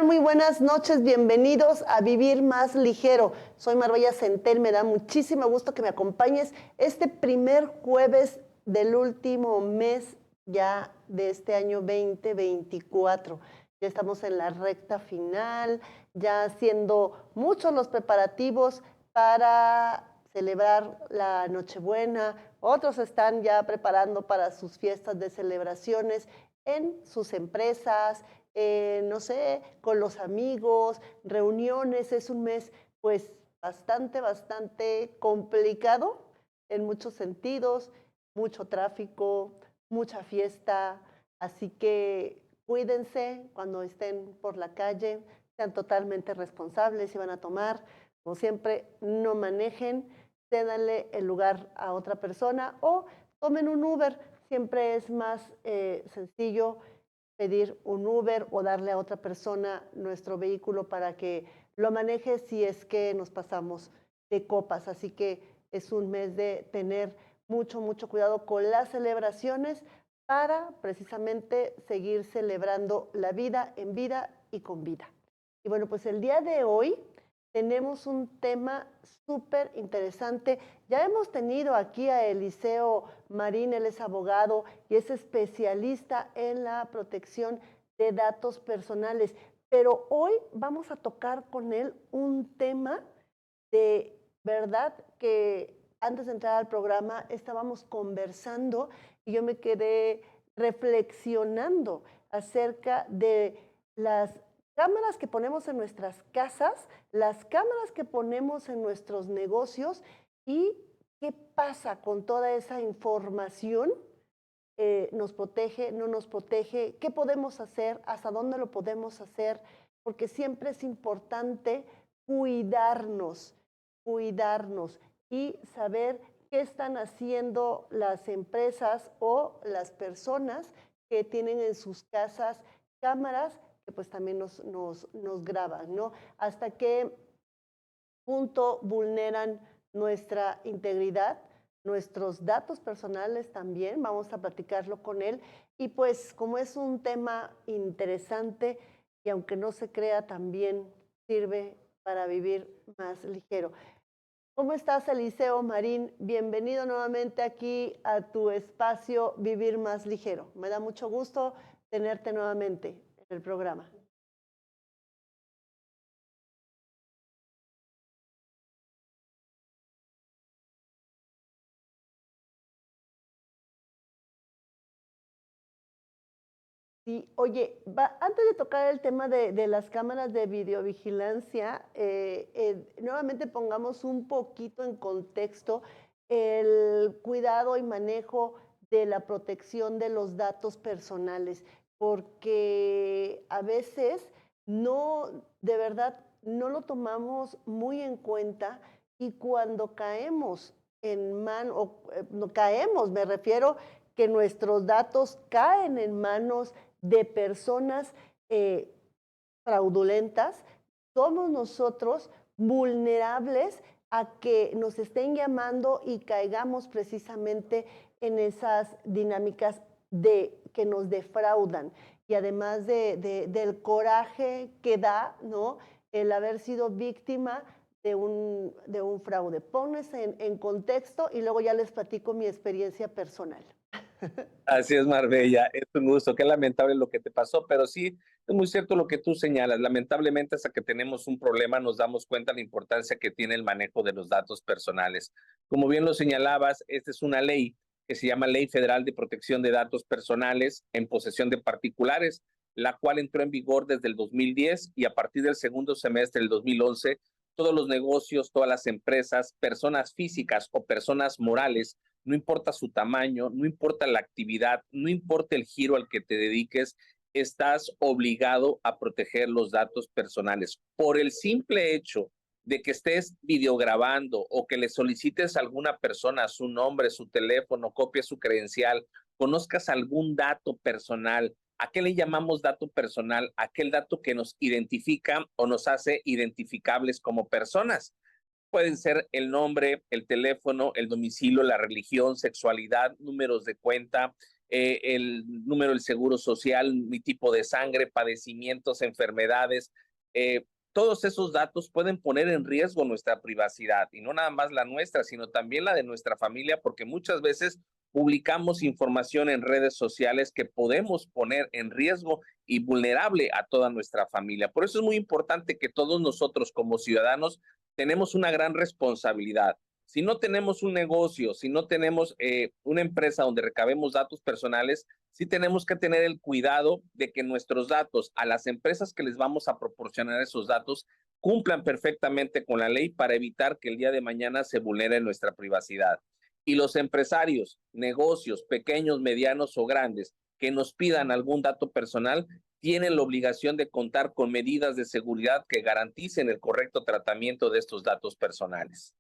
tal? Muy buenas noches, bienvenidos a Vivir Más Ligero. Soy Marbella Centel, me da muchísimo gusto que me acompañes este primer jueves del último mes ya de este año 2024. Ya estamos en la recta final, ya haciendo muchos los preparativos para celebrar la Nochebuena. Otros están ya preparando para sus fiestas de celebraciones en sus empresas, no sé, con los amigos, reuniones. Es un mes pues bastante complicado en muchos sentidos, mucho tráfico, mucha fiesta, así que cuídense cuando estén por la calle, sean totalmente responsables si van a tomar, como siempre, no manejen, cédanle el lugar a otra persona o tomen un Uber. Siempre es más sencillo pedir un Uber o darle a otra persona nuestro vehículo para que lo maneje si es que nos pasamos de copas. Así que es un mes de tener mucho cuidado con las celebraciones para precisamente seguir celebrando la vida en vida y con vida. Y bueno, pues el día de hoy tenemos un tema súper interesante. Ya hemos tenido aquí a Eliseo Marín, él es abogado y es especialista en la protección de datos personales. Pero hoy vamos a tocar con él un tema de verdad que antes de entrar al programa estábamos conversando y yo me quedé reflexionando acerca de las cámaras que ponemos en nuestras casas, las cámaras que ponemos en nuestros negocios y qué pasa con toda esa información. ¿Nos protege, no nos protege? ¿Qué podemos hacer? ¿Hasta dónde lo podemos hacer? Porque siempre es importante cuidarnos, cuidarnos y saber qué están haciendo las empresas o las personas que tienen en sus casas cámaras que pues también nos graban, ¿no? Hasta qué punto vulneran nuestra integridad, nuestros datos personales también. Vamos a platicarlo con él. Y pues como es un tema interesante y aunque no se crea, también sirve para vivir más ligero. ¿Cómo estás, Eliseo Marín? Bienvenido nuevamente aquí a tu espacio Vivir Más Ligero. Me da mucho gusto tenerte nuevamente en el programa. Sí, oye, antes de tocar el tema de las cámaras de videovigilancia, nuevamente pongamos un poquito en contexto el cuidado y manejo de la protección de los datos personales, porque a veces no, de verdad, no lo tomamos muy en cuenta y cuando caemos en manos, no caemos, me refiero que nuestros datos caen en manos de personas fraudulentas, somos nosotros vulnerables a que nos estén llamando y caigamos precisamente en esas dinámicas de que nos defraudan. Y además del coraje que da, ¿no? El haber sido víctima de un fraude. Pones en contexto y luego ya les platico mi experiencia personal. Así es, Marbella, es un gusto. Qué lamentable lo que te pasó, pero sí, es muy cierto lo que tú señalas. Lamentablemente, hasta que tenemos un problema, nos damos cuenta de la importancia que tiene el manejo de los datos personales. Como bien lo señalabas, esta es una ley que se llama Ley Federal de Protección de Datos Personales en posesión de particulares, la cual entró en vigor desde el 2010 y a partir del segundo semestre del 2011, todos los negocios, todas las empresas, personas físicas o personas morales, no importa su tamaño, no importa la actividad, no importa el giro al que te dediques, estás obligado a proteger los datos personales. Por el simple hecho de que estés videograbando o que le solicites a alguna persona su nombre, su teléfono, copie su credencial, conozcas algún dato personal. ¿A qué le llamamos dato personal? Aquel dato que nos identifica o nos hace identificables como personas. Pueden ser el nombre, el teléfono, el domicilio, la religión, sexualidad, números de cuenta, el número del seguro social, mi tipo de sangre, padecimientos, enfermedades. eh, Todos esos datos pueden poner en riesgo nuestra privacidad y no nada más la nuestra, sino también la de nuestra familia, porque muchas veces publicamos información en redes sociales que podemos poner en riesgo y vulnerable a toda nuestra familia. Por eso es muy importante que todos nosotros como ciudadanos tenemos una gran responsabilidad. Si no tenemos un negocio, si no tenemos una empresa donde recabemos datos personales, sí tenemos que tener el cuidado de que nuestros datos a las empresas que les vamos a proporcionar esos datos cumplan perfectamente con la ley para evitar que el día de mañana se vulnere nuestra privacidad. Y los empresarios, negocios, pequeños, medianos o grandes, que nos pidan algún dato personal, tienen la obligación de contar con medidas de seguridad que garanticen el correcto tratamiento de estos datos personales.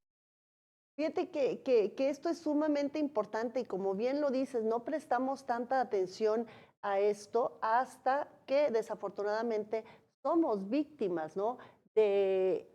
Fíjate que esto es sumamente importante y como bien lo dices, no prestamos tanta atención a esto hasta que desafortunadamente somos víctimas, ¿no? De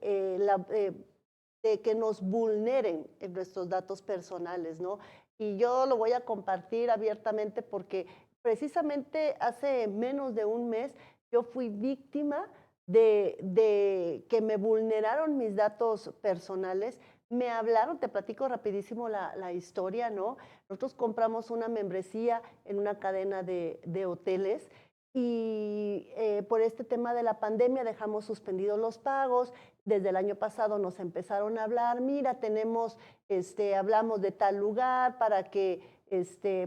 que nos vulneren en nuestros datos personales, ¿no? Y yo lo voy a compartir abiertamente porque precisamente hace menos de un mes yo fui víctima de que me vulneraron mis datos personales. Me hablaron, te platico rapidísimo la historia, ¿no? Nosotros compramos una membresía en una cadena de hoteles y por este tema de la pandemia dejamos suspendidos los pagos. Desde el año pasado nos empezaron a hablar, mira, hablamos de tal lugar para que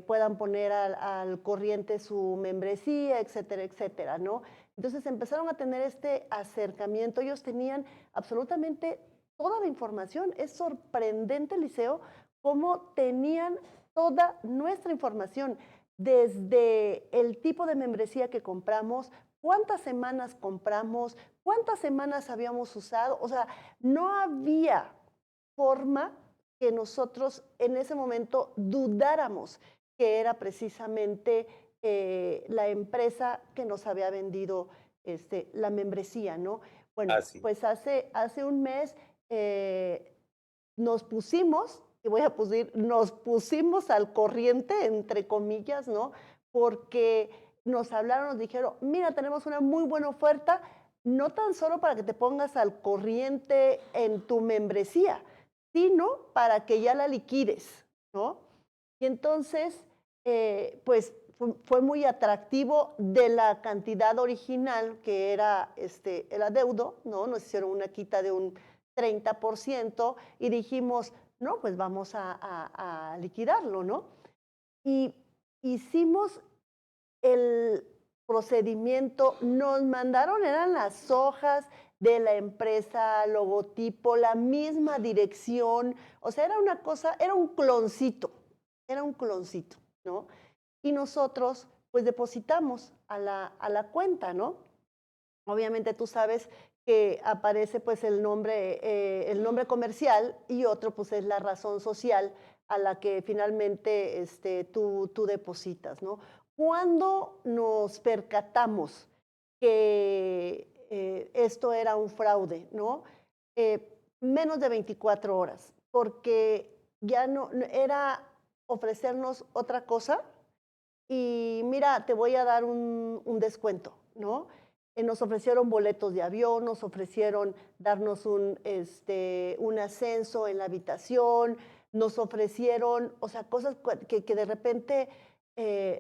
puedan poner al corriente su membresía, etcétera, etcétera, ¿no? Entonces empezaron a tener este acercamiento. Ellos tenían absolutamente toda la información. Es sorprendente, Liceo, cómo tenían toda nuestra información, desde el tipo de membresía que compramos, cuántas semanas compramos, cuántas semanas habíamos usado. O sea, no había forma que nosotros en ese momento dudáramos que era precisamente la empresa que nos había vendido la membresía, ¿no? Bueno, Así. pues hace un mes eh, nos pusimos, y voy a decir, nos pusimos al corriente, entre comillas, ¿no? Porque nos hablaron, nos dijeron, mira, tenemos una muy buena oferta, no tan solo para que te pongas al corriente en tu membresía, sino para que ya la liquides, ¿no? Y entonces, pues fue muy atractivo de la cantidad original que era el adeudo, ¿no? Nos hicieron una quita de un 30% y dijimos, no, pues vamos a liquidarlo, ¿no? Y hicimos el procedimiento, nos mandaron, eran las hojas de la empresa, logotipo, la misma dirección, o sea, era una cosa, era un cloncito, ¿no? Y nosotros, pues depositamos a la cuenta, ¿no? Obviamente tú sabes que aparece pues el nombre comercial y otro pues es la razón social a la que finalmente tú depositas, ¿no? Cuando nos percatamos que esto era un fraude, ¿no? Menos de 24 horas, porque ya no era ofrecernos otra cosa y mira, te voy a dar un descuento, ¿no? Nos ofrecieron boletos de avión, nos ofrecieron darnos un ascenso en la habitación, nos ofrecieron, o sea, cosas que de repente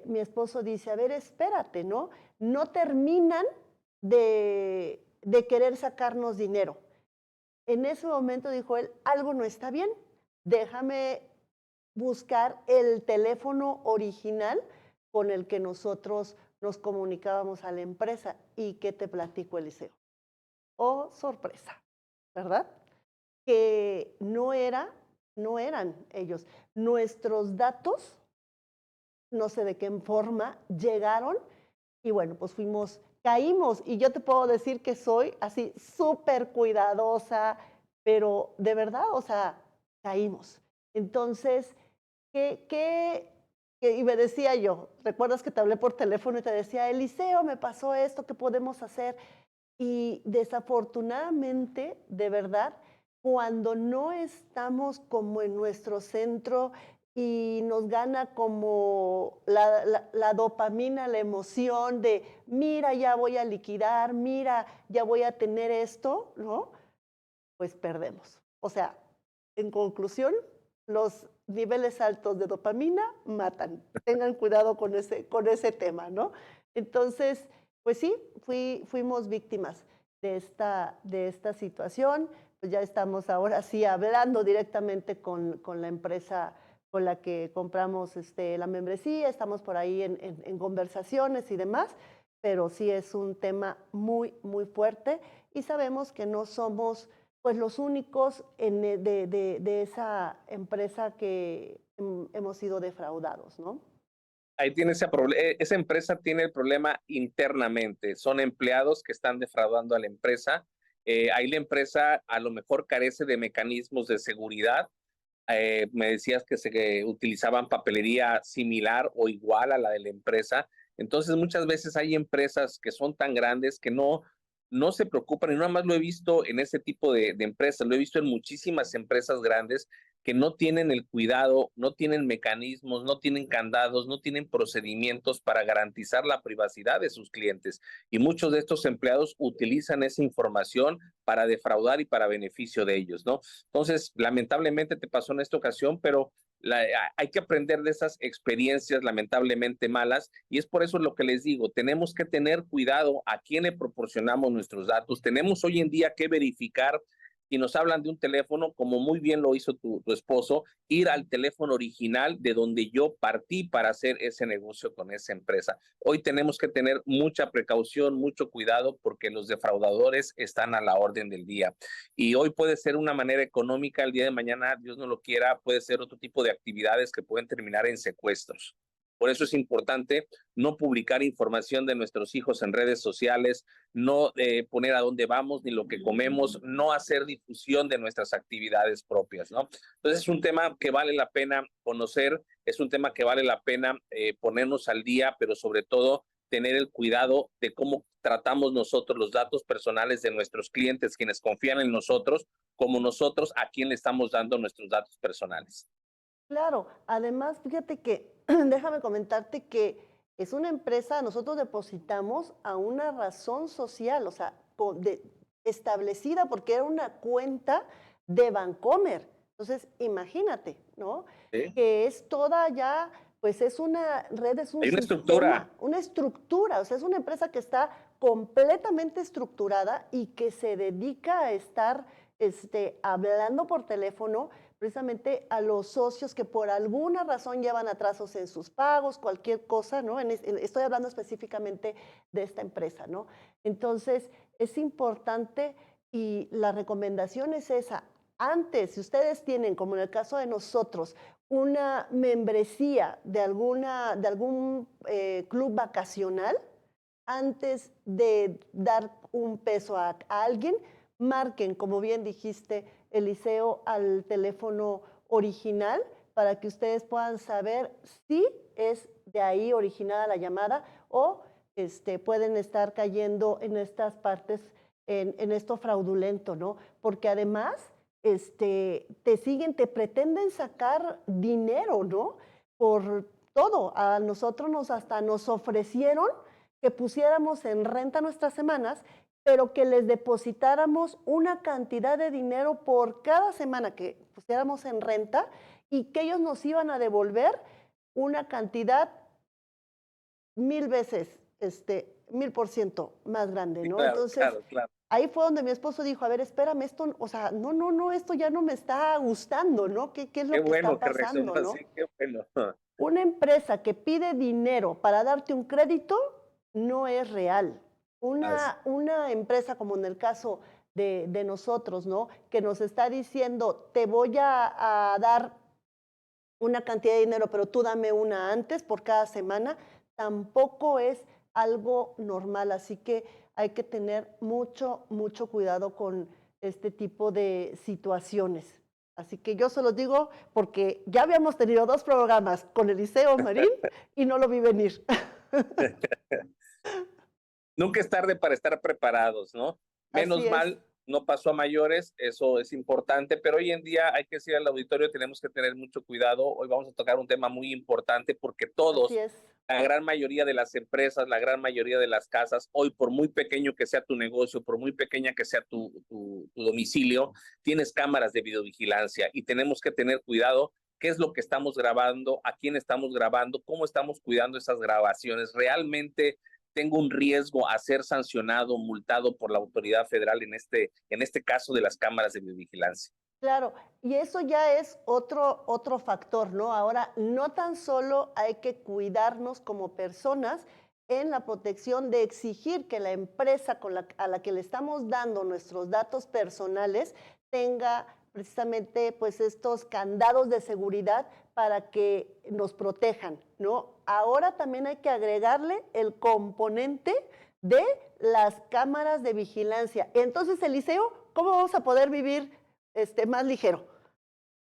mi esposo dice, a ver, espérate, ¿no? No terminan de querer sacarnos dinero. En ese momento dijo él, algo no está bien, déjame buscar el teléfono original con el que nosotros nos comunicábamos a la empresa. ¿Y qué te platico, Eliseo? Oh, sorpresa, ¿verdad? Que no eran ellos. Nuestros datos, no sé de qué forma, llegaron y bueno, pues caímos. Y yo te puedo decir que soy así súper cuidadosa, pero de verdad, o sea, caímos. Entonces, ¿qué, y me decía yo, recuerdas que te hablé por teléfono y te decía, Eliseo, me pasó esto, ¿qué podemos hacer? Y desafortunadamente, de verdad, cuando no estamos como en nuestro centro y nos gana como la dopamina, la emoción de, mira, ya voy a liquidar, mira, ya voy a tener esto, ¿no? Pues perdemos. O sea, en conclusión, los niveles altos de dopamina matan. Tengan cuidado con ese tema, ¿no? Entonces, pues sí, fuimos víctimas de esta situación. Pues ya estamos ahora sí hablando directamente con la empresa con la que compramos la membresía, estamos por ahí en conversaciones y demás, pero sí es un tema muy, muy fuerte y sabemos que no somos pues los únicos de esa empresa que hemos sido defraudados, ¿no? Ahí tiene esa empresa tiene el problema internamente. Son empleados que están defraudando a la empresa. Ahí la empresa a lo mejor carece de mecanismos de seguridad. Me decías que se utilizaban papelería similar o igual a la de la empresa. Entonces, muchas veces hay empresas que son tan grandes que no se preocupan, y no nada más lo he visto en ese tipo de empresas, lo he visto en muchísimas empresas grandes que no tienen el cuidado, no tienen mecanismos, no tienen candados, no tienen procedimientos para garantizar la privacidad de sus clientes. Y muchos de estos empleados utilizan esa información para defraudar y para beneficio de ellos, ¿no? Entonces, lamentablemente te pasó en esta ocasión, pero hay que aprender de esas experiencias lamentablemente malas, y es por eso lo que les digo, tenemos que tener cuidado a quién le proporcionamos nuestros datos. Tenemos hoy en día que verificar si nos hablan de un teléfono, como muy bien lo hizo tu esposo, ir al teléfono original de donde yo partí para hacer ese negocio con esa empresa. Hoy tenemos que tener mucha precaución, mucho cuidado, porque los defraudadores están a la orden del día. Y hoy puede ser una manera económica, el día de mañana, Dios no lo quiera, puede ser otro tipo de actividades que pueden terminar en secuestros. Por eso es importante no publicar información de nuestros hijos en redes sociales, no poner a dónde vamos ni lo que comemos, no hacer difusión de nuestras actividades propias, ¿no? Entonces es un tema que vale la pena conocer, es un tema que vale la pena ponernos al día, pero sobre todo tener el cuidado de cómo tratamos nosotros los datos personales de nuestros clientes, quienes confían en nosotros, como nosotros a quién le estamos dando nuestros datos personales. Claro, además, fíjate que, déjame comentarte que es una empresa, nosotros depositamos a una razón social, o sea, establecida porque era una cuenta de Bancomer. Entonces, imagínate, ¿no? ¿Sí? Que es toda ya, pues es una red, es un Hay una sistema, estructura. una estructura, o sea, es una empresa que está completamente estructurada y que se dedica a estar hablando por teléfono precisamente a los socios que por alguna razón llevan atrasos en sus pagos, cualquier cosa, ¿no? Estoy hablando específicamente de esta empresa, ¿no? Entonces, es importante y la recomendación es esa. Antes, si ustedes tienen, como en el caso de nosotros, una membresía de algún club vacacional, antes de dar un peso a alguien, marquen, como bien dijiste, Eliseo, al teléfono original para que ustedes puedan saber si es de ahí originada la llamada o pueden estar cayendo en estas partes, en esto fraudulento, ¿no? Porque además te siguen, te pretenden sacar dinero, ¿no? Por todo. A nosotros hasta nos ofrecieron que pusiéramos en renta nuestras semanas, pero que les depositáramos una cantidad de dinero por cada semana que pusiéramos en renta y que ellos nos iban a devolver una cantidad 1000 veces, 1000% más grande, Sí, ¿no? claro, Entonces, claro, claro. ahí fue donde mi esposo dijo, a ver, espérame, esto, o sea, no, no, no, esto ya no me está gustando, ¿no? ¿Qué es Qué lo que está bueno que pasando, reaccionó no? así, qué bueno. Una empresa que pide dinero para darte un crédito no es real. Así. Una empresa como en el caso de nosotros, ¿no? Que nos está diciendo, te voy a dar una cantidad de dinero, pero tú dame una antes por cada semana, tampoco es algo normal. Así que hay que tener mucho, mucho cuidado con este tipo de situaciones. Así que yo se los digo porque ya habíamos tenido 2 programas con Eliseo Marín y no lo vi venir. Nunca es tarde para estar preparados, ¿no? Así Menos es. mal, no pasó a mayores, eso es importante, pero hoy en día hay que decir al auditorio, tenemos que tener mucho cuidado. Hoy vamos a tocar un tema muy importante porque Así todos, es. la gran mayoría de las empresas, la gran mayoría de las casas, hoy por muy pequeño que sea tu negocio, por muy pequeña que sea tu domicilio, tienes cámaras de videovigilancia y tenemos que tener cuidado qué es lo que estamos grabando, a quién estamos grabando, cómo estamos cuidando esas grabaciones. Realmente tengo un riesgo a ser sancionado, multado por la autoridad federal en este caso de las cámaras de videovigilancia. Claro, y eso ya es otro factor, ¿no? Ahora, no tan solo hay que cuidarnos como personas en la protección de exigir que la empresa a la que le estamos dando nuestros datos personales tenga precisamente pues estos candados de seguridad para que nos protejan, ¿no? Ahora también hay que agregarle el componente de las cámaras de vigilancia. Entonces, Eliseo, ¿cómo vamos a poder vivir más ligero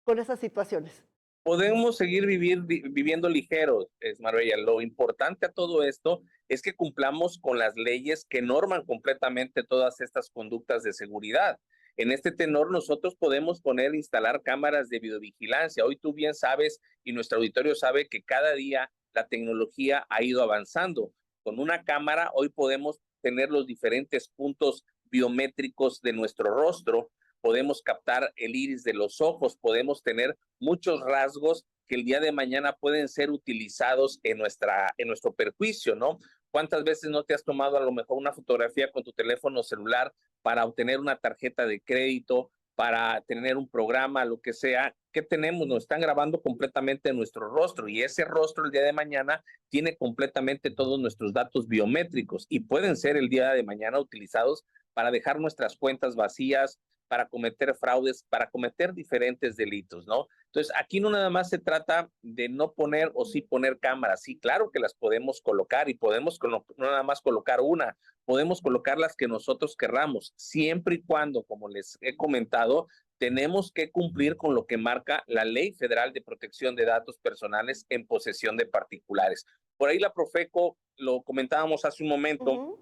con esas situaciones? Podemos seguir viviendo ligeros, es Marbella. Lo importante a todo esto es que cumplamos con las leyes que norman completamente todas estas conductas de seguridad. En este tenor, nosotros podemos instalar cámaras de videovigilancia. Hoy tú bien sabes y nuestro auditorio sabe que cada día la tecnología ha ido avanzando. Con una cámara hoy podemos tener los diferentes puntos biométricos de nuestro rostro, podemos captar el iris de los ojos, podemos tener muchos rasgos que el día de mañana pueden ser utilizados en nuestro perjuicio, ¿no? ¿Cuántas veces no te has tomado a lo mejor una fotografía con tu teléfono celular para obtener una tarjeta de crédito, para tener un programa, lo que sea? ¿Qué tenemos? Nos están grabando completamente nuestro rostro y ese rostro el día de mañana tiene completamente todos nuestros datos biométricos y pueden ser el día de mañana utilizados para dejar nuestras cuentas vacías, para cometer fraudes, para cometer diferentes delitos, ¿no? Entonces, aquí no nada más se trata de no poner o sí poner cámaras. Sí, claro que las podemos colocar y podemos no nada más colocar una, podemos colocar las que nosotros querramos, siempre y cuando, como les he comentado, tenemos que cumplir con lo que marca la Ley Federal de Protección de Datos Personales en posesión de particulares. Por ahí la Profeco, lo comentábamos hace un momento, Ujú.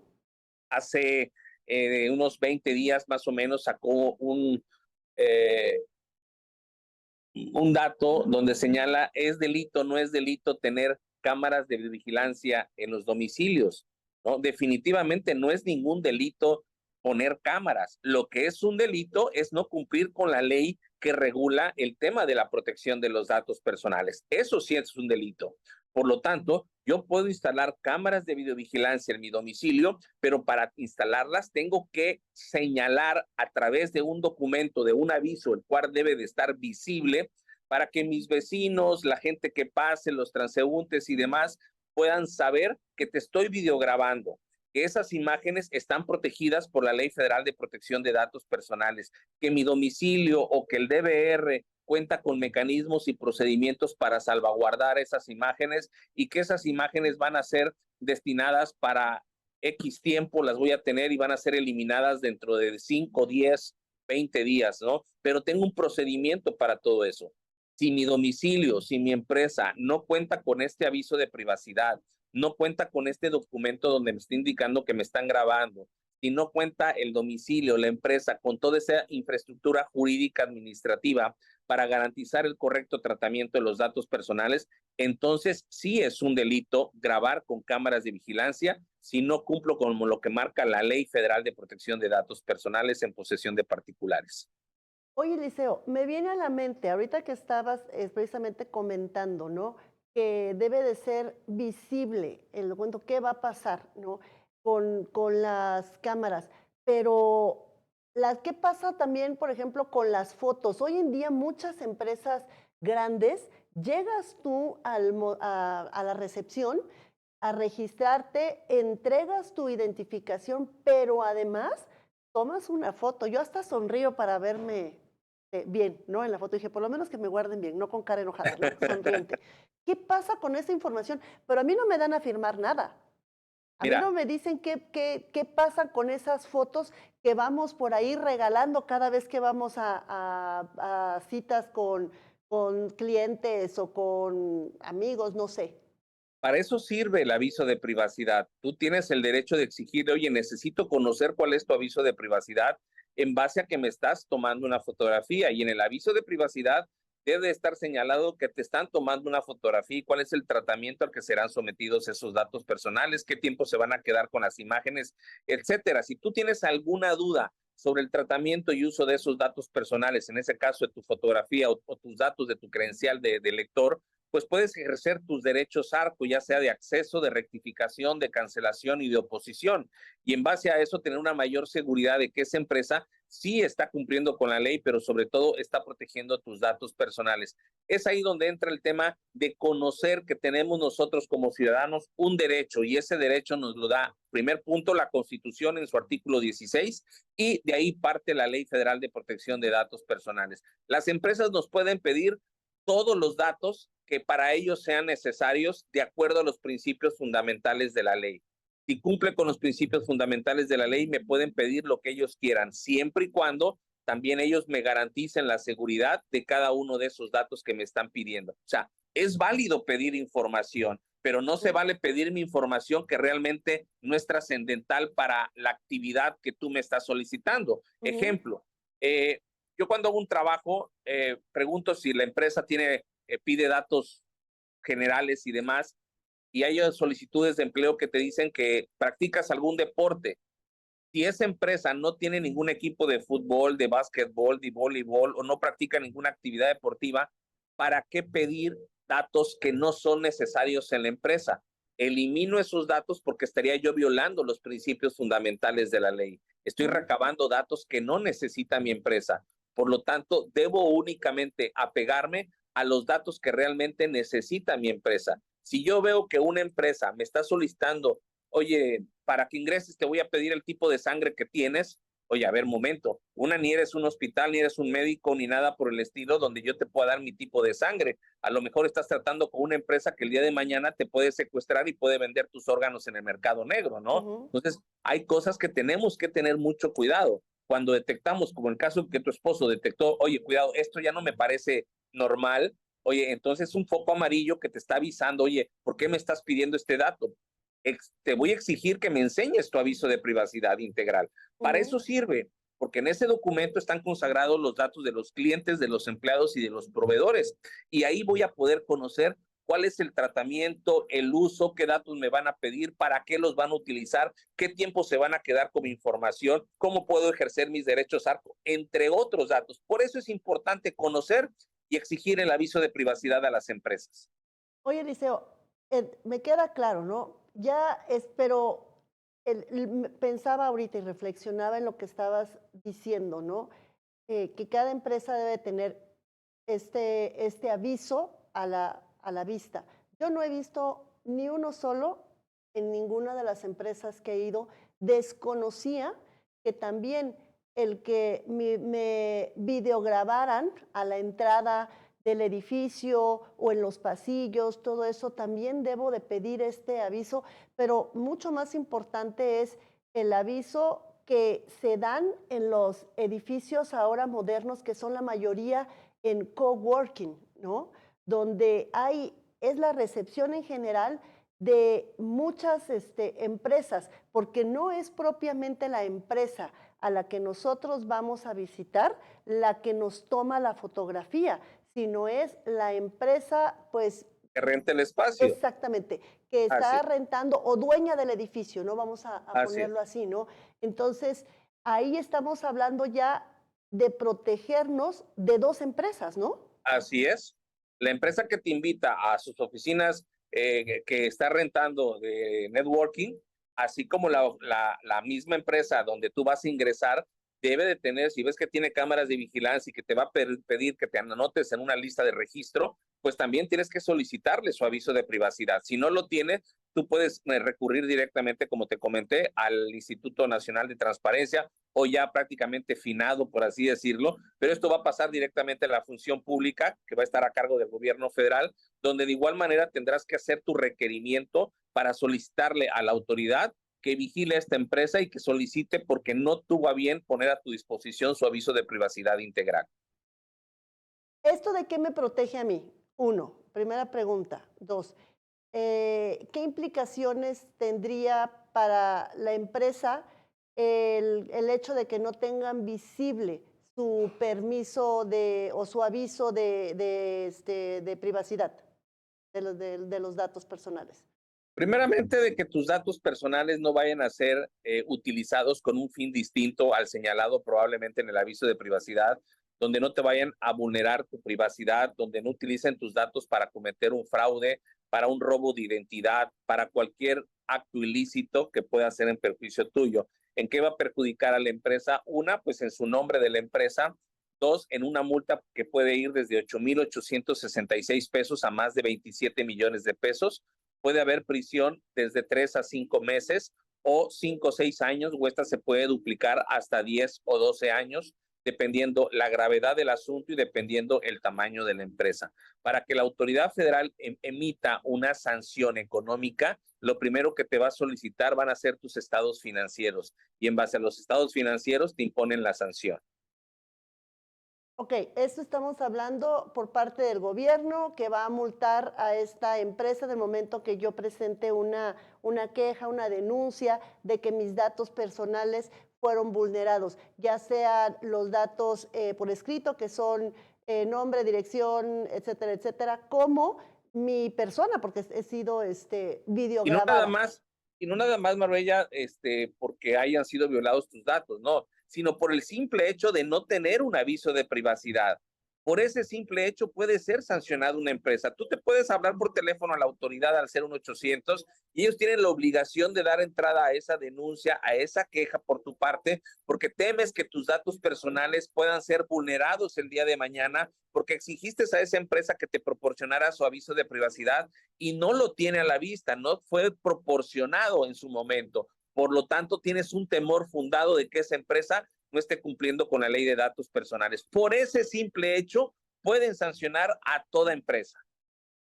hace unos 20 días más o menos sacó eh, un dato donde señala es delito, no es delito tener cámaras de vigilancia en los domicilios, ¿no? Definitivamente no es ningún delito poner cámaras. Lo que es un delito es no cumplir con la ley que regula el tema de la protección de los datos personales. Eso sí es un delito. Por lo tanto, yo puedo instalar cámaras de videovigilancia en mi domicilio, pero para instalarlas tengo que señalar a través de un documento, de un aviso, el cual debe de estar visible para que mis vecinos, la gente que pase, los transeúntes y demás puedan saber que te estoy videograbando, que esas imágenes están protegidas por la Ley Federal de Protección de Datos Personales, que mi domicilio o que el DVR cuenta con mecanismos y procedimientos para salvaguardar esas imágenes y que esas imágenes van a ser destinadas para X tiempo, las voy a tener y van a ser eliminadas dentro de 5, 10, 20 días, ¿no? Pero tengo un procedimiento para todo eso. Si mi domicilio, si mi empresa no cuenta con este aviso de privacidad, no cuenta con este documento donde me está indicando que me están grabando, si no cuenta el domicilio, la empresa, con toda esa infraestructura jurídica administrativa para garantizar el correcto tratamiento de los datos personales, entonces sí es un delito grabar con cámaras de vigilancia si no cumplo con lo que marca la Ley Federal de Protección de Datos Personales en posesión de particulares. Oye, Eliseo, me viene a la mente, ahorita que estabas precisamente comentando, ¿no? Que debe de ser visible el cuento, qué va a pasar, ¿no? Con las cámaras. Pero, ¿qué pasa también, por ejemplo, con las fotos? Hoy en día muchas empresas grandes, llegas tú a la recepción a registrarte, entregas tu identificación, pero además tomas una foto. Yo hasta sonrío para verme bien, ¿no? En la foto dije, por lo menos que me guarden bien, no con cara enojada, ¿no? Sonriente. ¿Qué pasa con esa información? Pero a mí no me dan a firmar nada. A mí no Mira, me dicen qué pasa con esas fotos que vamos por ahí regalando cada vez que vamos a citas con clientes o con amigos, no sé. para eso sirve el aviso de privacidad. Tú tienes el derecho de exigir, oye, necesito conocer cuál es tu aviso de privacidad. en base a que me estás tomando una fotografía. Y en el aviso de privacidad debe estar señalado que te están tomando una fotografía y cuál es el tratamiento al que serán sometidos esos datos personales, qué tiempo se van a quedar con las imágenes, etcétera. Si tú tienes alguna duda sobre el tratamiento y uso de esos datos personales, en ese caso de tu fotografía o tus datos de tu credencial de lector, pues puedes ejercer tus derechos ARCO, ya sea de acceso, de rectificación, de cancelación y de oposición. Y en base a eso, tener una mayor seguridad de que esa empresa sí está cumpliendo con la ley, pero sobre todo está protegiendo tus datos personales. Es ahí donde entra el tema de conocer que tenemos nosotros como ciudadanos un derecho y ese derecho nos lo da, primer punto, la Constitución en su artículo 16 y de ahí parte la Ley Federal de Protección de Datos Personales. Las empresas nos pueden pedir todos los datos que para ellos sean necesarios de acuerdo a los principios fundamentales de la ley. Si cumple con los principios fundamentales de la ley, me pueden pedir lo que ellos quieran, siempre y cuando también ellos me garanticen la seguridad de cada uno de esos datos que me están pidiendo. O sea, es válido pedir información, pero no se vale pedir mi información que realmente no es trascendental para la actividad que tú me estás solicitando. Ejemplo, yo cuando hago un trabajo, pregunto si la empresa pide datos generales y demás, y hay solicitudes de empleo que te dicen que practicas algún deporte. Si esa empresa no tiene ningún equipo de fútbol, de básquetbol, de voleibol o no practica ninguna actividad deportiva, ¿para qué pedir datos que no son necesarios en la empresa? Elimino esos datos porque estaría yo violando los principios fundamentales de la ley. Estoy recabando datos que no necesita mi empresa. Por lo tanto, debo únicamente apegarme a los datos que realmente necesita mi empresa. Si yo veo que una empresa me está solicitando, oye, para que ingreses te voy a pedir el tipo de sangre que tienes. Oye, a ver, momento, ni eres un hospital, ni eres un médico, ni nada por el estilo donde yo te pueda dar mi tipo de sangre. A lo mejor estás tratando con una empresa que el día de mañana te puede secuestrar y puede vender tus órganos en el mercado negro, ¿no? Entonces, hay cosas que tenemos que tener mucho cuidado. Cuando detectamos, como el caso que tu esposo detectó, oye, cuidado, esto ya no me parece normal, oye, entonces un foco amarillo que te está avisando, oye, ¿por qué me estás pidiendo este dato? Te voy a exigir que me enseñes tu aviso de privacidad integral. Para eso sirve, porque en ese documento están consagrados los datos de los clientes, de los empleados y de los proveedores. Y ahí voy a poder conocer cuál es el tratamiento, el uso, qué datos me van a pedir, para qué los van a utilizar, qué tiempo se van a quedar con mi información, cómo puedo ejercer mis derechos ARCO, entre otros datos. Por eso es importante conocer y exigir el aviso de privacidad a las empresas. Oye, Eliseo, me queda claro, ¿no? Ya espero, pensaba ahorita y reflexionaba en lo que estabas diciendo, ¿no? Que cada empresa debe tener este aviso a la vista. Yo no he visto ni uno solo en ninguna de las empresas que he ido. Desconocía que también el que me videograbaran a la entrada del edificio o en los pasillos, todo eso, también debo de pedir este aviso, pero mucho más importante es el aviso que se dan en los edificios ahora modernos, que son la mayoría en coworking, ¿no? Donde es la recepción en general de muchas empresas, porque no es propiamente la empresa a la que nosotros vamos a visitar la que nos toma la fotografía, sino es la empresa, pues, Que rente el espacio. exactamente, que Así, está rentando o dueña del edificio, ¿no? Vamos a así es. ponerlo así, ¿no? Entonces, ahí estamos hablando ya de protegernos de dos empresas, ¿no? Así es. La empresa que te invita a sus oficinas que está rentando de networking, así como la misma empresa donde tú vas a ingresar, debe de tener, si ves que tiene cámaras de vigilancia y que te va a pedir que te anotes en una lista de registro, pues también tienes que solicitarle su aviso de privacidad. Si no lo tiene, tú puedes recurrir directamente, como te comenté, al Instituto Nacional de Transparencia o ya prácticamente finado, por así decirlo, pero esto va a pasar directamente a la función pública, que va a estar a cargo del gobierno federal, donde de igual manera tendrás que hacer tu requerimiento para solicitarle a la autoridad que vigile a esta empresa y que solicite porque no tuvo a bien poner a tu disposición su aviso de privacidad integral. ¿Esto de qué me protege a mí? Uno, primera pregunta. Dos, ¿qué implicaciones tendría para la empresa el hecho de que no tengan visible su permiso o su aviso de privacidad de los datos personales? Primeramente, de que tus datos personales no vayan a ser utilizados con un fin distinto al señalado probablemente en el aviso de privacidad, donde no te vayan a vulnerar tu privacidad, donde no utilicen tus datos para cometer un fraude, para un robo de identidad, para cualquier acto ilícito que pueda ser en perjuicio tuyo. ¿En qué va a perjudicar a la empresa? Una, pues en su nombre de la empresa. Dos, en una multa que puede ir desde 8,866 pesos a más de 27 millones de pesos. Puede haber prisión desde 3 a 5 meses o 5 o 6 años, o esta se puede duplicar hasta 10 o 12 años, dependiendo la gravedad del asunto y dependiendo el tamaño de la empresa. Para que la autoridad federal emita una sanción económica, lo primero que te va a solicitar van a ser tus estados financieros, y en base a los estados financieros te imponen la sanción. Ok, esto estamos hablando por parte del gobierno que va a multar a esta empresa del momento que yo presente una queja, una denuncia de que mis datos personales fueron vulnerados, ya sean los datos por escrito, que son nombre, dirección, etcétera, etcétera, como mi persona, porque he sido Y no nada videograbada. más, y no nada más, Marbella, porque hayan sido violados tus datos, no, sino por el simple hecho de no tener un aviso de privacidad. Por ese simple hecho puede ser sancionada una empresa. Tú te puedes hablar por teléfono a la autoridad al 01800 y ellos tienen la obligación de dar entrada a esa denuncia, a esa queja por tu parte, porque temes que tus datos personales puedan ser vulnerados el día de mañana, porque exigiste a esa empresa que te proporcionara su aviso de privacidad y no lo tiene a la vista, no fue proporcionado en su momento. Por lo tanto, tienes un temor fundado de que esa empresa no esté cumpliendo con la ley de datos personales. Por ese simple hecho, pueden sancionar a toda empresa,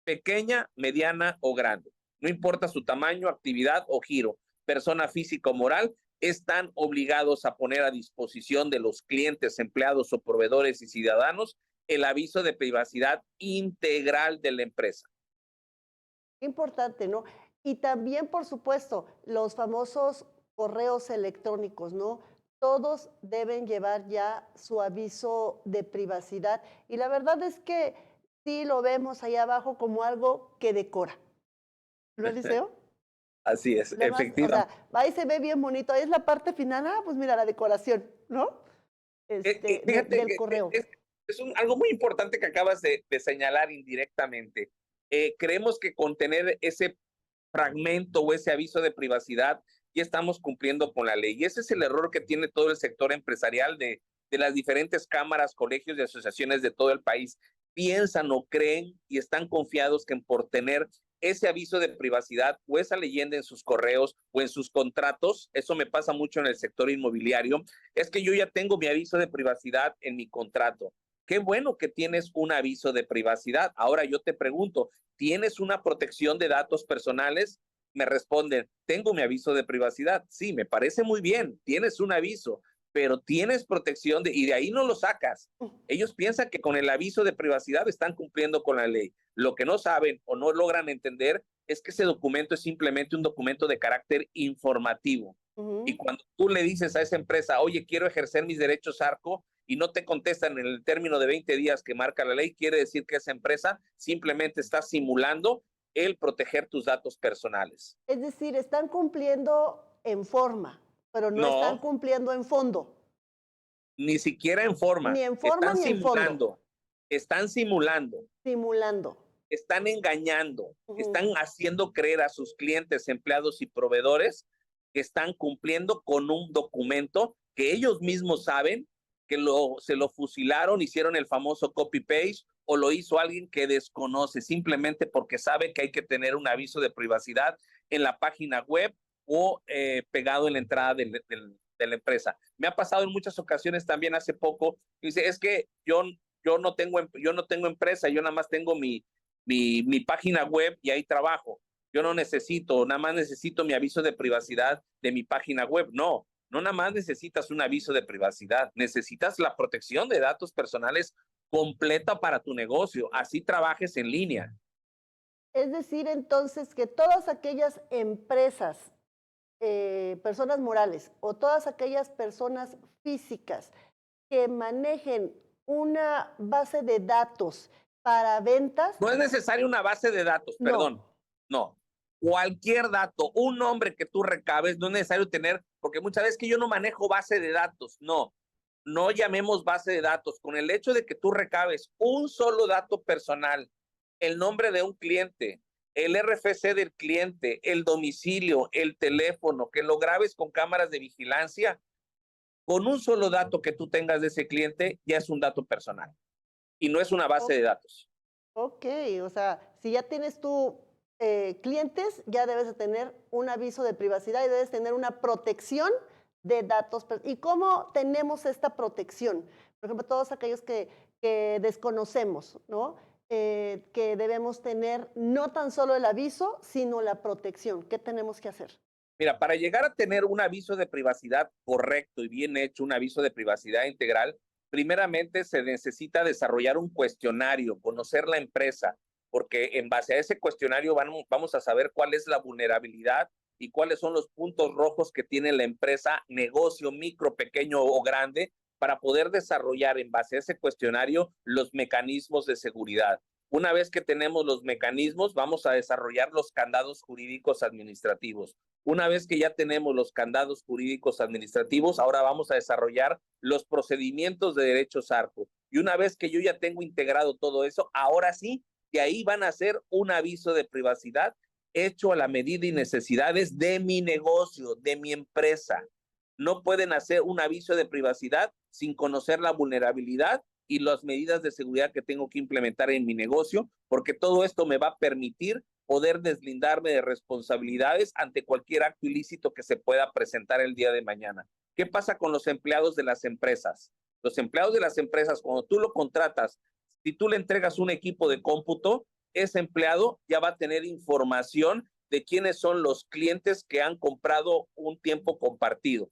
pequeña, mediana o grande. No importa su tamaño, actividad o giro, persona física o moral, están obligados a poner a disposición de los clientes, empleados o proveedores y ciudadanos el aviso de privacidad integral de la empresa. Importante, ¿no? Y también, por supuesto, los famosos correos electrónicos, ¿no? Todos deben llevar ya su aviso de privacidad. Y la verdad es que sí lo vemos ahí abajo como algo que decora. ¿No, Eliseo? Así es, Nada más, o efectivamente. sea, ahí se ve bien bonito. Ahí es la parte final. Ah, pues mira, la decoración, ¿no? Fíjate Del que correo. algo muy importante que acabas de señalar indirectamente. Creemos que con tener ese fragmento o ese aviso de privacidad ya estamos cumpliendo con la ley. Y ese es el error que tiene todo el sector empresarial de las diferentes cámaras, colegios y asociaciones de todo el país. Piensan o creen y están confiados que por tener ese aviso de privacidad o esa leyenda en sus correos o en sus contratos, eso me pasa mucho en el sector inmobiliario, es que yo ya tengo mi aviso de privacidad en mi contrato. Qué bueno que tienes un aviso de privacidad. Ahora yo te pregunto, ¿tienes una protección de datos personales? Me responden, tengo mi aviso de privacidad. Sí, me parece muy bien, tienes un aviso, pero tienes protección y de ahí no lo sacas. Ellos piensan que con el aviso de privacidad están cumpliendo con la ley. Lo que no saben o no logran entender es que ese documento es simplemente un documento de carácter informativo. Y Ujú. cuando tú le dices a esa empresa, oye, quiero ejercer mis derechos ARCO, y no te contestan en el término de 20 días que marca la ley, quiere decir que esa empresa simplemente está simulando el proteger tus datos personales. Es decir, están cumpliendo en forma, pero no están No, cumpliendo en fondo. ni siquiera en forma, Ni en forma ni en fondo. están simulando, Simulando. están engañando, Ujú. están haciendo creer a sus clientes, empleados y proveedores que están cumpliendo con un documento que ellos mismos saben que se lo fusilaron, hicieron el famoso copy-paste o lo hizo alguien que desconoce, simplemente porque sabe que hay que tener un aviso de privacidad en la página web o pegado en la entrada de la empresa. Me ha pasado en muchas ocasiones también hace poco, dice, es que yo no tengo empresa, yo nada más tengo mi página web y ahí trabajo. Yo no necesito, nada más necesito mi aviso de privacidad de mi página web. No, no nada más necesitas un aviso de privacidad, necesitas la protección de datos personales completa para tu negocio, así trabajes en línea. Es decir, entonces, que todas aquellas empresas personas morales o todas aquellas personas físicas que manejen una base de datos para ventas, No es necesario una base de datos, no, perdón. No. Cualquier dato, un nombre que tú recabes, no es necesario tener, porque muchas veces que yo no manejo base de datos. No, no llamemos base de datos. Con el hecho de que tú recabes un solo dato personal, el nombre de un cliente, el RFC del cliente, el domicilio, el teléfono, que lo grabes con cámaras de vigilancia, con un solo dato que tú tengas de ese cliente, ya es un dato personal y no es una base o- de datos. ok, o sea, si ya tienes tú clientes, ya debes de tener un aviso de privacidad y debes tener una protección de datos. ¿Y cómo tenemos esta protección? Por ejemplo, todos aquellos que desconocemos, ¿no? Que debemos tener no tan solo el aviso, sino la protección. ¿Qué tenemos que hacer? Mira, para llegar a tener un aviso de privacidad correcto y bien hecho, un aviso de privacidad integral, primeramente se necesita desarrollar un cuestionario, conocer la empresa, porque en base a ese cuestionario vamos a saber cuál es la vulnerabilidad y cuáles son los puntos rojos que tiene la empresa, negocio, micro, pequeño o grande, para poder desarrollar en base a ese cuestionario los mecanismos de seguridad. Una vez que tenemos los mecanismos, vamos a desarrollar los candados jurídicos administrativos. Una vez que ya tenemos los candados jurídicos administrativos, ahora vamos a desarrollar los procedimientos de derechos ARCO. Y una vez que yo ya tengo integrado todo eso, ahora sí, de ahí van a hacer un aviso de privacidad hecho a la medida y necesidades de mi negocio, de mi empresa. No pueden hacer un aviso de privacidad sin conocer la vulnerabilidad y las medidas de seguridad que tengo que implementar en mi negocio, porque todo esto me va a permitir poder deslindarme de responsabilidades ante cualquier acto ilícito que se pueda presentar el día de mañana. ¿Qué pasa con los empleados de las empresas? Los empleados de las empresas, cuando tú lo contratas, si tú le entregas un equipo de cómputo, ese empleado ya va a tener información de quiénes son los clientes que han comprado un tiempo compartido.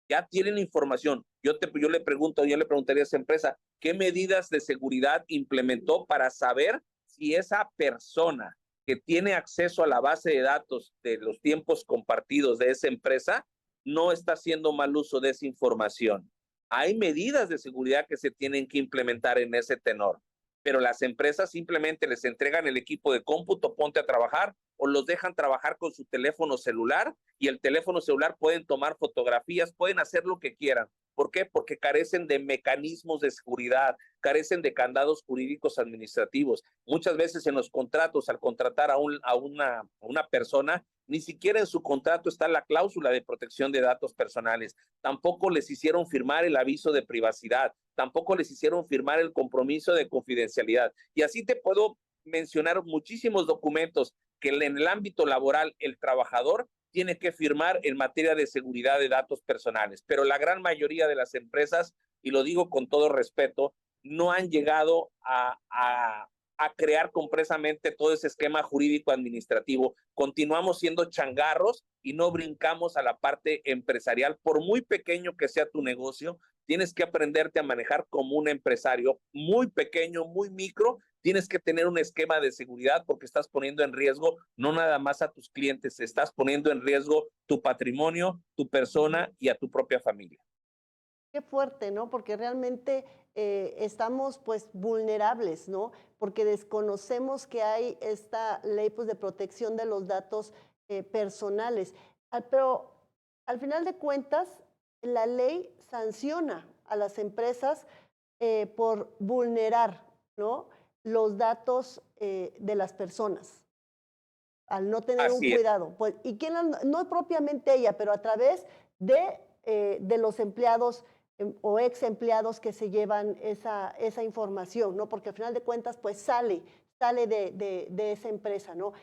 Ya tienen información. Yo le preguntaría a esa empresa, ¿qué medidas de seguridad implementó para saber si esa persona que tiene acceso a la base de datos de los tiempos compartidos de esa empresa no está haciendo mal uso de esa información? Hay medidas de seguridad que se tienen que implementar en ese tenor, pero las empresas simplemente les entregan el equipo de cómputo, ponte a trabajar, o los dejan trabajar con su teléfono celular, y el teléfono celular pueden tomar fotografías, pueden hacer lo que quieran. ¿Por qué? Porque carecen de mecanismos de seguridad, carecen de candados jurídicos administrativos. Muchas veces en los contratos, al contratar a una persona, ni siquiera en su contrato está la cláusula de protección de datos personales. Tampoco les hicieron firmar el aviso de privacidad, tampoco les hicieron firmar el compromiso de confidencialidad. Y así te puedo mencionar muchísimos documentos que en el ámbito laboral el trabajador tiene que firmar en materia de seguridad de datos personales. Pero la gran mayoría de las empresas, y lo digo con todo respeto, no han llegado a crear completamente todo ese esquema jurídico administrativo. Continuamos siendo changarros y no brincamos a la parte empresarial. Por muy pequeño que sea tu negocio, tienes que aprenderte a manejar como un empresario muy pequeño, muy micro. Tienes que tener un esquema de seguridad porque estás poniendo en riesgo no nada más a tus clientes, estás poniendo en riesgo tu patrimonio, tu persona y a tu propia familia. Qué fuerte, ¿no? Porque realmente estamos pues vulnerables, ¿no? Porque desconocemos que hay esta ley pues de protección de los datos personales. Pero al final de cuentas, la ley sanciona a las empresas por vulnerar, ¿no? Los datos de las personas al no tener un Así es. cuidado. Pues, ¿y quién no propiamente ella, pero a través de los empleados o ex empleados que se llevan esa información, ¿no? Porque al final de cuentas, pues sale de esa empresa, ¿no?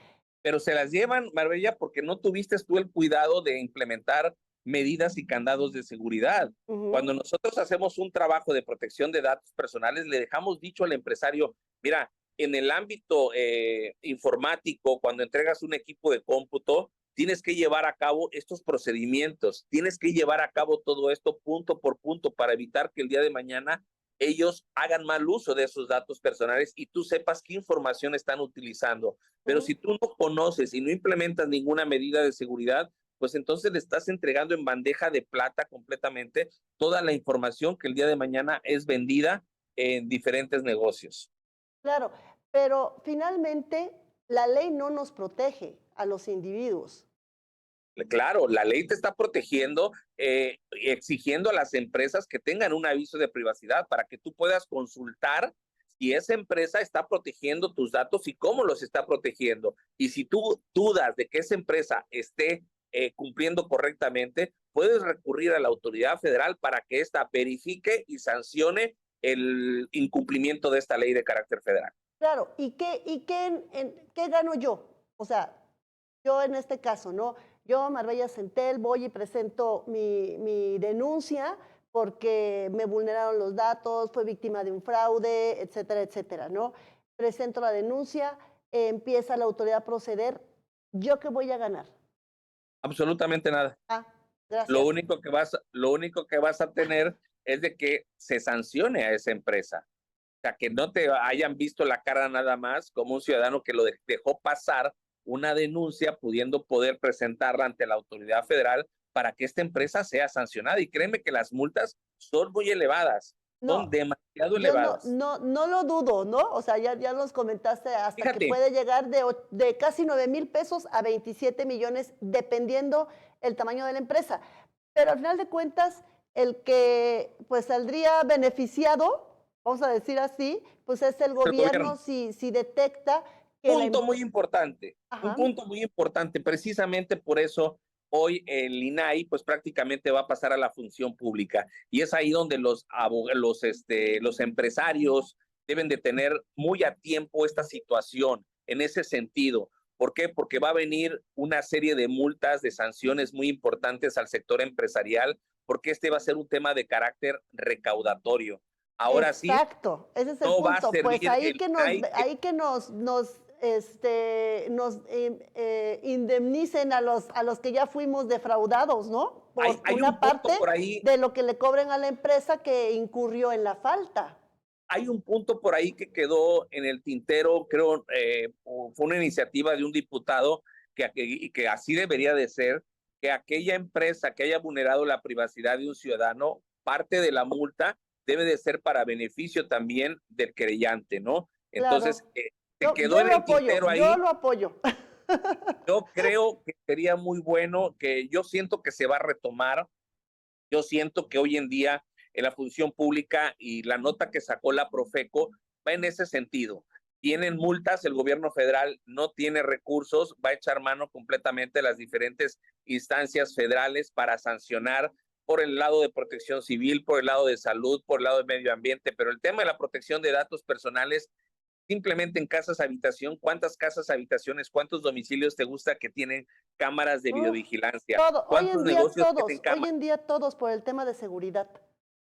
Pero se las llevan, Marbella, porque no tuviste tú el cuidado de implementar medidas y candados de seguridad. Ujú. Cuando nosotros hacemos un trabajo de protección de datos personales, le dejamos dicho al empresario, mira, en el ámbito informático, cuando entregas un equipo de cómputo, tienes que llevar a cabo estos procedimientos, tienes que llevar a cabo todo esto punto por punto para evitar que el día de mañana ellos hagan mal uso de esos datos personales y tú sepas qué información están utilizando. Pero Mm. si tú no conoces y no implementas ninguna medida de seguridad, pues entonces le estás entregando en bandeja de plata completamente toda la información que el día de mañana es vendida en diferentes negocios. Claro, pero finalmente la ley no nos protege a los individuos. Claro, la ley te está protegiendo, exigiendo a las empresas que tengan un aviso de privacidad para que tú puedas consultar si esa empresa está protegiendo tus datos y cómo los está protegiendo. Y si tú dudas de que esa empresa esté cumpliendo correctamente, puedes recurrir a la autoridad federal para que ésta verifique y sancione el incumplimiento de esta ley de carácter federal. Claro, ¿qué gano yo? O sea, yo en este caso, ¿no? Yo, Marbella Centel, voy y presento mi denuncia porque me vulneraron los datos, fue víctima de un fraude, etcétera, etcétera, ¿no? Presento la denuncia, empieza la autoridad a proceder. ¿Yo qué voy a ganar? Absolutamente nada. Ah, Lo gracias. único que vas a tener es de que se sancione a esa empresa. O sea, que no te hayan visto la cara nada más como un ciudadano que lo dejó pasar una denuncia pudiendo poder presentarla ante la autoridad federal para que esta empresa sea sancionada. Y créeme que las multas son muy elevadas, son No, demasiado yo elevadas. no lo dudo, ¿no? O sea, ya nos comentaste hasta que Fíjate, puede llegar de casi 9,000 pesos a 27 millones, dependiendo el tamaño de la empresa. Pero al final de cuentas, el que pues saldría beneficiado, vamos a decir así, pues es el el gobierno. gobierno si detecta que la... Punto muy importante, un Ajá, punto muy importante. Precisamente por eso hoy el INAI pues prácticamente va a pasar a la función pública y es ahí donde los empresarios deben de tener muy a tiempo esta situación en ese sentido. ¿Por qué? Porque va a venir una serie de multas, de sanciones muy importantes al sector empresarial, porque este va a ser un tema de carácter recaudatorio. Ahora sí, exacto, ese es el no va a punto. Pues servir el INAI. ahí que nos indemnicen a los que ya fuimos defraudados, ¿no? Por Hay una un punto parte por ahí, de lo que le cobren a la empresa que incurrió en la falta. hay un punto por ahí que quedó en el tintero, creo, fue una iniciativa de un diputado que así debería de ser, que aquella empresa que haya vulnerado la privacidad de un ciudadano, parte de la multa debe de ser para beneficio también del querellante, ¿no? Claro, Entonces, se quedó en el tintero yo ahí. lo apoyo. Yo creo que sería muy bueno, que yo siento que se va a retomar. Yo siento que hoy en día en la función pública y la nota que sacó la Profeco va en ese sentido. Tienen multas, el gobierno federal no tiene recursos, va a echar mano completamente a las diferentes instancias federales para sancionar por el lado de protección civil, por el lado de salud, por el lado de medio ambiente, pero el tema de la protección de datos personales, simplemente en casas habitación, ¿cuántas casas habitaciones, cuántos domicilios te gusta que tienen cámaras de Uf, videovigilancia? todo, ¿Cuántos negocios tienen hoy cámaras? en día todos por el tema de seguridad.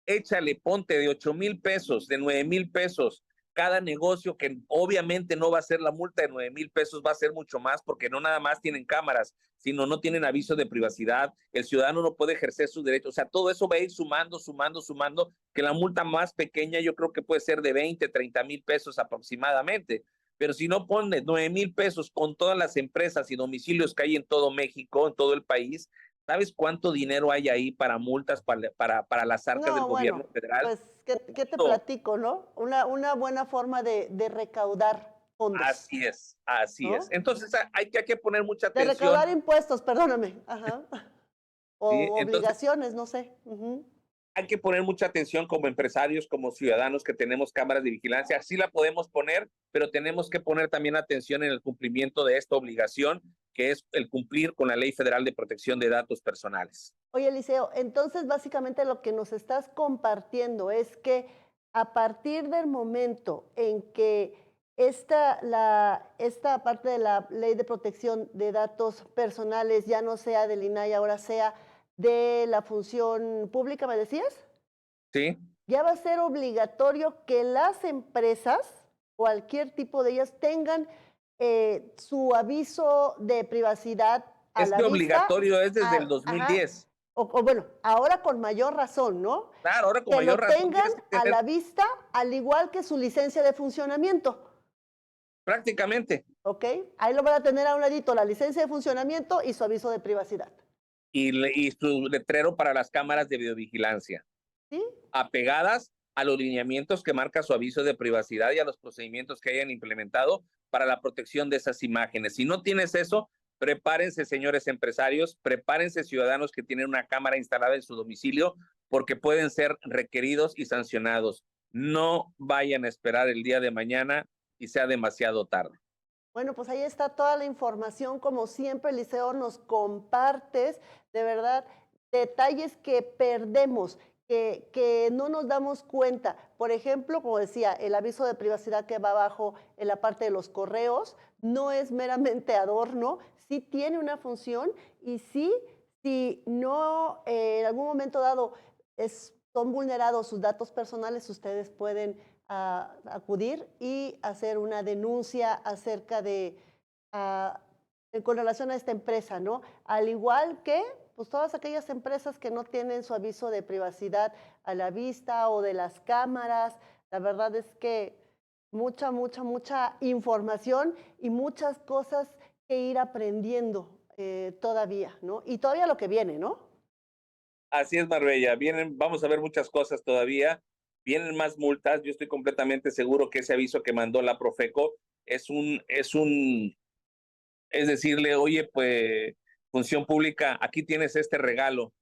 Échale, ponte de 8,000 pesos, de 9,000 pesos, cada negocio que obviamente no va a ser la multa de 9,000 pesos, va a ser mucho más porque no nada más tienen cámaras, sino no tienen aviso de privacidad, el ciudadano no puede ejercer sus derechos, o sea, todo eso va a ir sumando, sumando, sumando, que la multa más pequeña yo creo que puede ser de 20, 30,000 pesos aproximadamente, pero si no pones 9,000 pesos con todas las empresas y domicilios que hay en todo México, en todo el país, ¿sabes cuánto dinero hay ahí para multas para las arcas del No, bueno, gobierno federal? pues, ¿qué te No, platico, no? Una buena forma de recaudar fondos, así es. ¿no? Entonces hay que poner mucha De atención, recaudar impuestos, perdóname. Ajá. ¿sí? O Entonces obligaciones, no sé. Ujú. hay que poner mucha atención como empresarios, como ciudadanos que tenemos cámaras de vigilancia. Sí la podemos poner, pero tenemos que poner también atención en el cumplimiento de esta obligación, que es el cumplir con la Ley Federal de Protección de Datos Personales. Oye, Eliseo, entonces básicamente lo que nos estás compartiendo es que a partir del momento en que esta parte de la Ley de Protección de Datos Personales ya no sea del INAI, ahora sea de la función pública, ¿me decías? ¿Sí? Ya va a ser obligatorio que las empresas, cualquier tipo de ellas, tengan su aviso de privacidad a la Este vista, obligatorio es desde el ajá, 2010. o bueno, ahora con mayor razón, ¿no? Claro, ahora con Que lo mayor razón tengan tienes que a tener la vista, al igual que su licencia de funcionamiento, prácticamente. ¿ok? Ahí lo van a tener a un ladito, la licencia de funcionamiento y su aviso de privacidad. y su letrero para las cámaras de videovigilancia, ¿Sí? apegadas a los lineamientos que marca su aviso de privacidad y a los procedimientos que hayan implementado para la protección de esas imágenes. Si no tienes eso, prepárense, señores empresarios, prepárense, ciudadanos que tienen una cámara instalada en su domicilio, porque pueden ser requeridos y sancionados. No vayan a esperar el día de mañana y sea demasiado tarde. Bueno, pues ahí está toda la información, como siempre, Eliseo, nos compartes, de verdad, detalles que perdemos, que no nos damos cuenta. Por ejemplo, como decía, el aviso de privacidad que va abajo en la parte de los correos no es meramente adorno, sí tiene una función y sí, si no en algún momento dado son vulnerados sus datos personales, ustedes pueden acudir y hacer una denuncia acerca de, ah, con relación a esta empresa, ¿no? Al igual que pues, todas aquellas empresas que no tienen su aviso de privacidad a la vista o de las cámaras. La verdad es que mucha información y muchas cosas que ir aprendiendo todavía, ¿no? Y todavía lo que viene, ¿no? Así es, Marbella. Vamos a ver muchas cosas todavía. Vienen más multas. Yo estoy completamente seguro que ese aviso que mandó la Profeco es decirle, oye, pues, función pública, aquí tienes este regalo.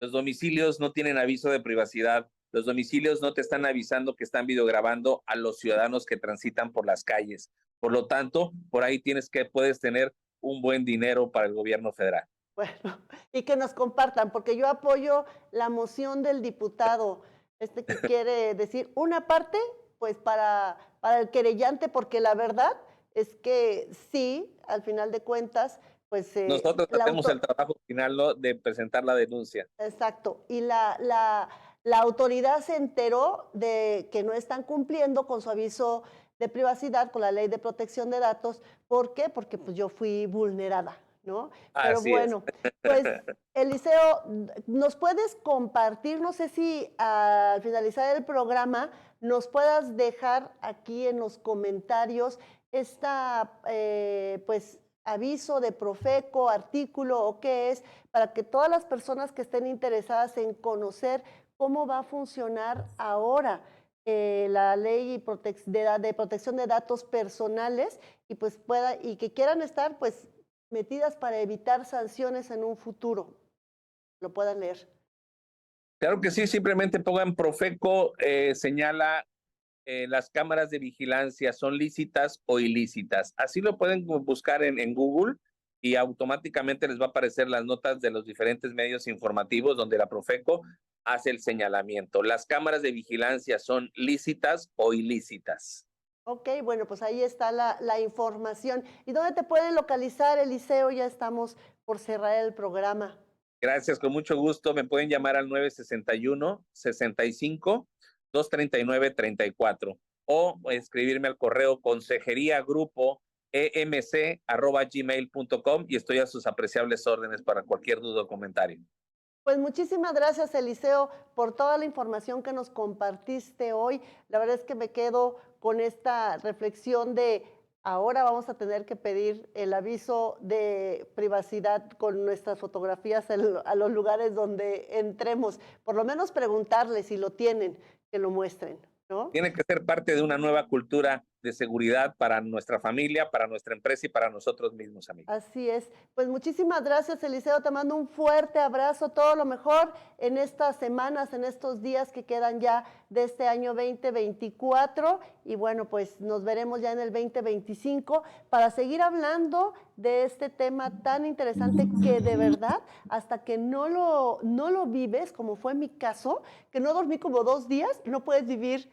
Los domicilios no tienen aviso de privacidad. Los domicilios no te están avisando que están videograbando a los ciudadanos que transitan por las calles. Por lo tanto, por ahí puedes tener un buen dinero para el gobierno federal. Bueno, y que nos compartan, porque yo apoyo la moción del diputado, que quiere decir una parte, pues para el querellante, porque la verdad es que sí, al final de cuentas, pues Nosotros la hacemos el auto, trabajo final, ¿no?, de presentar la denuncia. exacto, y la autoridad se enteró de que no están cumpliendo con su aviso de privacidad, con la ley de protección de datos. ¿Por qué? Porque pues yo fui vulnerada, ¿no? Pero Así es. bueno, pues Eliseo, ¿nos puedes compartir? No sé si al finalizar el programa nos puedas dejar aquí en los comentarios esta, pues, aviso de Profeco, artículo o qué es, para que todas las personas que estén interesadas en conocer cómo va a funcionar ahora la ley de protección de datos personales y pues y que quieran estar pues metidas para evitar sanciones en un futuro, lo puedan leer. Claro que sí, simplemente pongan Profeco, señala las cámaras de vigilancia son lícitas o ilícitas. Así lo pueden buscar en Google y automáticamente les va a aparecer las notas de los diferentes medios informativos donde la Profeco hace el señalamiento. Las cámaras de vigilancia son lícitas o ilícitas. Ok, bueno, pues ahí está la información. ¿Y dónde te pueden localizar, Eliseo? Ya estamos por cerrar el programa. Gracias, con mucho gusto. Me pueden llamar al 961-65-239-34 o escribirme al correo consejeriagrupoemc@gmail.com y estoy a sus apreciables órdenes para cualquier duda o comentario. Pues muchísimas gracias, Eliseo, por toda la información que nos compartiste hoy. La verdad es que me quedo con esta reflexión de ahora vamos a tener que pedir el aviso de privacidad con nuestras fotografías a los lugares donde entremos. Por lo menos preguntarles si lo tienen, que lo muestren, ¿no? Tiene que ser parte de una nueva cultura de seguridad para nuestra familia, para nuestra empresa y para nosotros mismos, amigos. Así es. Pues muchísimas gracias, Eliseo. Te mando un fuerte abrazo, todo lo mejor en estas semanas, en estos días que quedan ya de este año 2024. Y bueno, pues nos veremos ya en el 2025 para seguir hablando de este tema tan interesante que de verdad, hasta que no lo vives, como fue mi caso, que no dormí como 2 días, no puedes vivir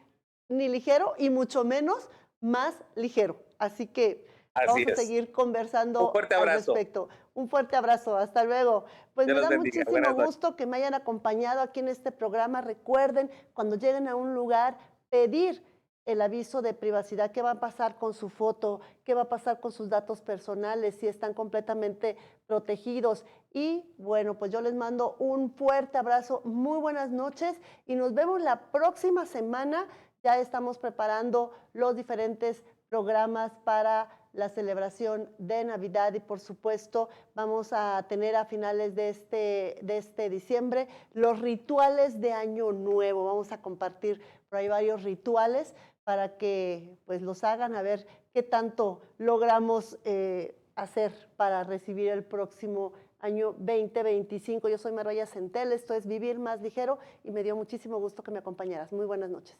ni ligero y mucho menos más ligero. Así que Así vamos a es. seguir Un conversando fuerte al abrazo. respecto. Un fuerte abrazo, hasta luego. Pues Dios me los da bendiga. muchísimo Buenas noches. gusto que me hayan acompañado aquí en este programa. Recuerden, cuando lleguen a un lugar, pedir el aviso de privacidad, qué va a pasar con su foto, qué va a pasar con sus datos personales, si están completamente protegidos. Y bueno, pues yo les mando un fuerte abrazo, muy buenas noches y nos vemos la próxima semana. Ya estamos preparando los diferentes programas para la celebración de Navidad y por supuesto vamos a tener a finales de este diciembre los rituales de Año Nuevo. Vamos a compartir por ahí varios rituales para que pues los hagan a ver qué tanto logramos hacer para recibir el próximo año 2025. Yo soy Marbella Centel, esto es Vivir Más Ligero y me dio muchísimo gusto que me acompañaras. Muy buenas noches.